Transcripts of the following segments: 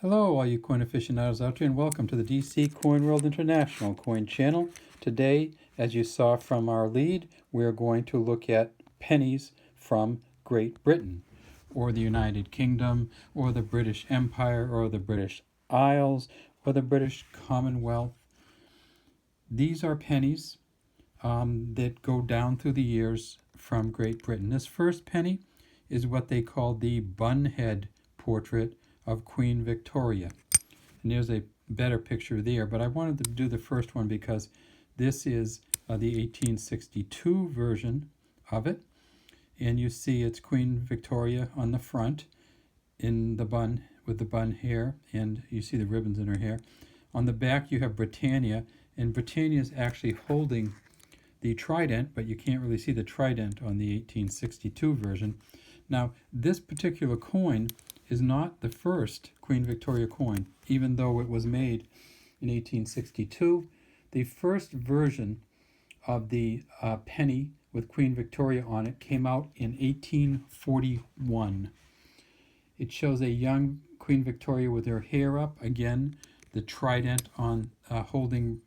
Hello, all you coin aficionados out there, and welcome to the DC Coin World International Coin Channel. Today, as you saw from our lead, we're going to look at pennies from Great Britain, or the United Kingdom, or the British Empire, or the British Isles, or the British Commonwealth. These are pennies that go down through the years from Great Britain. This first penny is what they call the Bunhead portrait of Queen Victoria. And there's a better picture there, but I wanted to do the first one because this is the 1862 version of it. And you see it's Queen Victoria on the front in the bun, with the bun hair, and you see the ribbons in her hair. On the back you have Britannia, and Britannia is actually holding the trident, but you can't really see the trident on the 1862 version. Now, this particular coin is not the first Queen Victoria coin, even though it was made in 1862. The first version of the penny with Queen Victoria on it came out in 1841. It shows a young Queen Victoria with her hair up, again, the trident on holding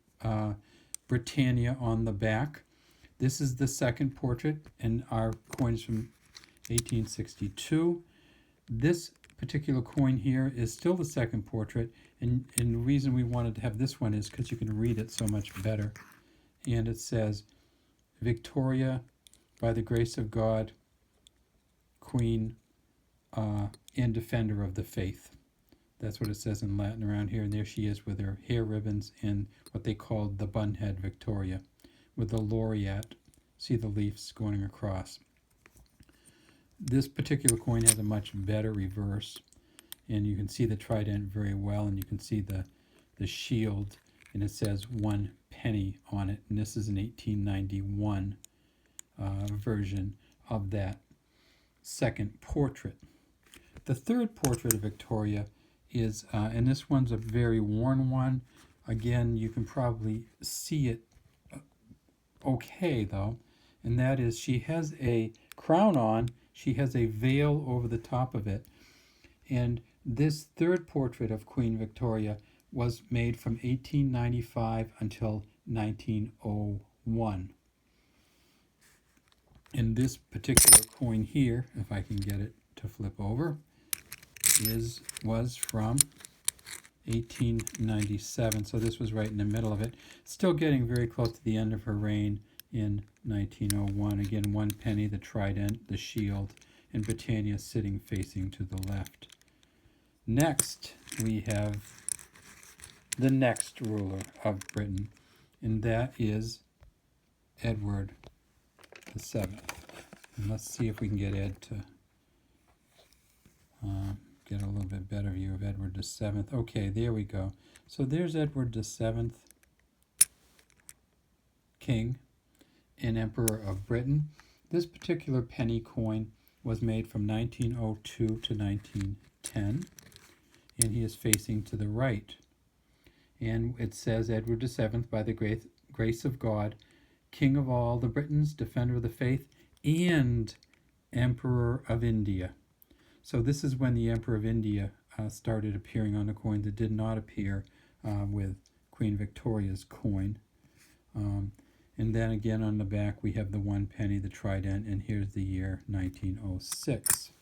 Britannia on the back. This is the second portrait, and our coin is from 1862. This particular coin here is still the second portrait, and the reason we wanted to have this one is because you can read it so much better. And it says, Victoria, by the grace of God, Queen and Defender of the Faith. That's what it says in Latin around here, and there she is with her hair ribbons and what they called the Bunhead Victoria, with the laureate. See the leaves going across. This particular coin has a much better reverse, and you can see the trident very well, and you can see the shield, and it says 1 penny on it, and this is an 1891 version of that second portrait. The third portrait of Victoria is, and this one's a very worn one. Again, you can probably see it okay though, and that is she has a crown on, she has a veil over the top of it, and this third portrait of Queen Victoria was made from 1895 until 1901. And this particular coin here, if I can get it to flip over, was from 1897, so this was right in the middle of it. Still getting very close to the end of her reign in 1901. Again, 1 penny, the trident, the shield, and Britannia sitting facing to the left. Next, we have the next ruler of Britain, and that is Edward VII. And let's see if we can get Ed to get a little bit better view of Edward VII. Okay, there we go. So there's Edward VII, King and Emperor of Britain. This particular penny coin was made from 1902 to 1910, and he is facing to the right. And it says, Edward VII, by the grace of God, King of all the Britons, Defender of the Faith, and Emperor of India. So this is when the Emperor of India started appearing on the coins. It did not appear with Queen Victoria's coin. And then again on the back we have the 1 penny, the trident, and here's the year 1906.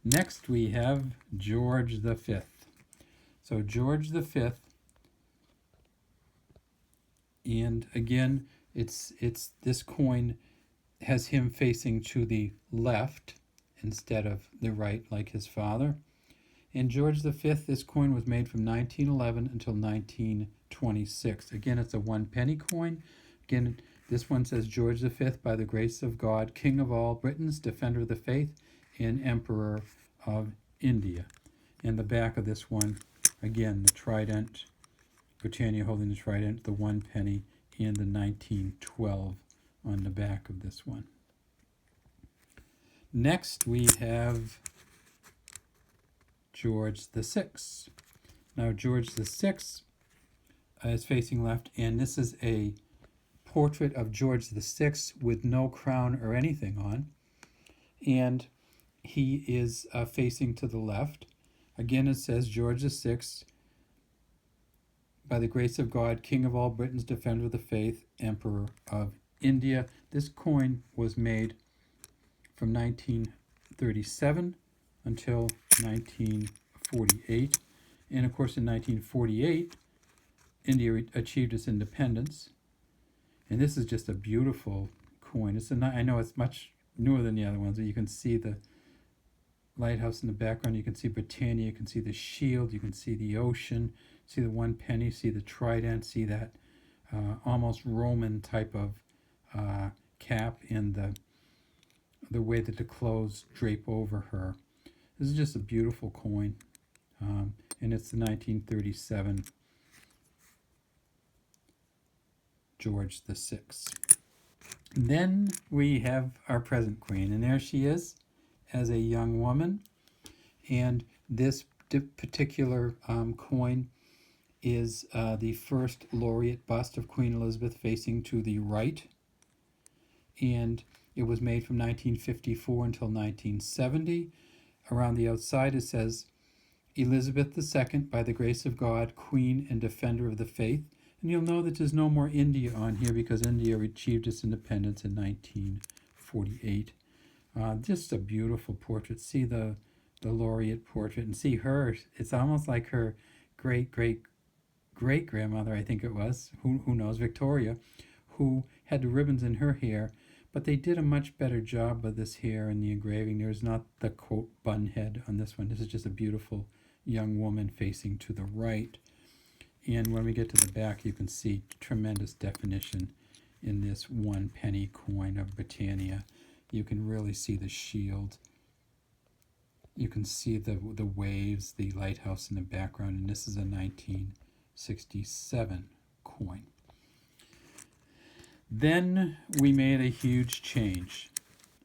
Next we have George V. So George V, and again it's this coin has him facing to the left instead of the right like his father. And George V, this coin was made from 1911 until 1926. Again, it's a 1 penny coin. Again, this one says George V, by the grace of God, King of all Britons, Defender of the Faith, and Emperor of India. And the back of this one, again, the trident, Britannia holding the trident, the 1 penny, and the 1912 on the back of this one. Next, we have George VI. Now, George VI is facing left, and this is a portrait of George VI with no crown or anything on. And he is facing to the left. Again, it says George VI, by the grace of God, King of all Britons, Defender of the Faith, Emperor of India. This coin was made from 1937 until 1948. And of course, in 1948, India achieved its independence. And this is just a beautiful coin. I know it's much newer than the other ones, but you can see the lighthouse in the background. You can see Britannia. You can see the shield. You can see the ocean. See the 1 penny. See the trident. See that almost Roman type of cap, and the way that the clothes drape over her. This is just a beautiful coin, and it's the 1937 George VI. Then we have our present queen, and there she is as a young woman. And this particular coin is the first laureate bust of Queen Elizabeth facing to the right. And it was made from 1954 until 1970. Around the outside it says, Elizabeth II, by the grace of God, Queen and Defender of the Faith. And you'll know that there's no more India on here because India achieved its independence in 1948. Just a beautiful portrait. See the laureate portrait, and see her. It's almost like her great-great-great-grandmother, I think it was, who knows, Victoria, who had the ribbons in her hair. But they did a much better job of this hair in the engraving. There's not the, quote, bunhead on this one. This is just a beautiful young woman facing to the right. And when we get to the back, you can see tremendous definition in this 1 penny coin of Britannia. You can really see the shield. You can see the waves, the lighthouse in the background, and this is a 1967 coin. Then we made a huge change,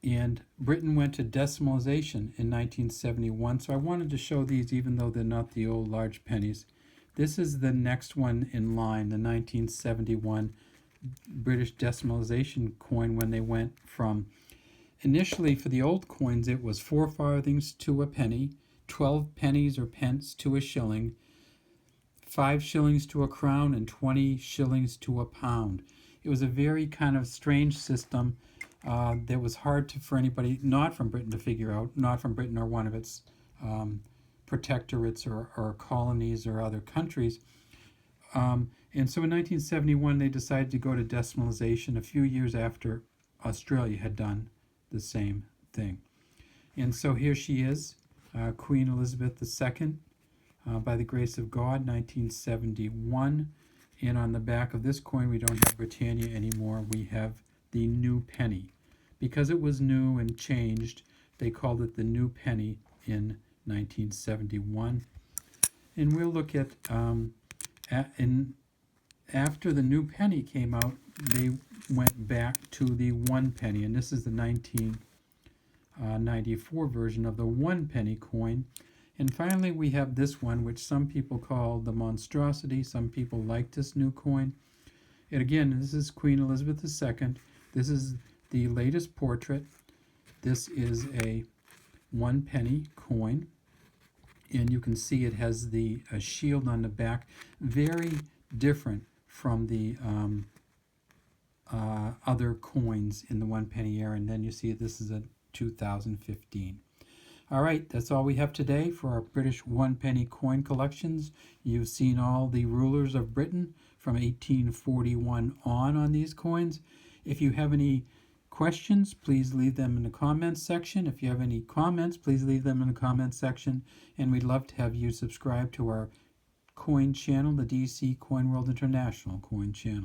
and Britain went to decimalisation in 1971, so I wanted to show these even though they're not the old large pennies. This is the next one in line, the 1971 British decimalisation coin, when they went from, initially for the old coins it was 4 farthings to a penny, 12 pennies or pence to a shilling, 5 shillings to a crown, and 20 shillings to a pound. It was a very kind of strange system that was hard for anybody not from Britain to figure out, not from Britain or one of its protectorates or colonies or other countries. And so in 1971 they decided to go to decimalisation a few years after Australia had done the same thing. And so here she is, Queen Elizabeth II, by the grace of God, 1971. And on the back of this coin, we don't have Britannia anymore. We have the new penny. Because it was new and changed, they called it the new penny in 1971. And we'll look at, after the new penny came out, they went back to the 1 penny. And this is the 1994 version of the 1 penny coin. And finally, we have this one, which some people call the monstrosity. Some people like this new coin. And again, this is Queen Elizabeth II. This is the latest portrait. This is a 1 penny coin. And you can see it has a shield on the back. Very different from the other coins in the 1 penny era. And then you see this is a 2015. All right, that's all we have today for our British 1 penny coin collections. You've seen all the rulers of Britain from 1841 on these coins. If you have any questions, please leave them in the comments section. If you have any comments, please leave them in the comments section. And we'd love to have you subscribe to our coin channel, the DC Coin World International coin channel.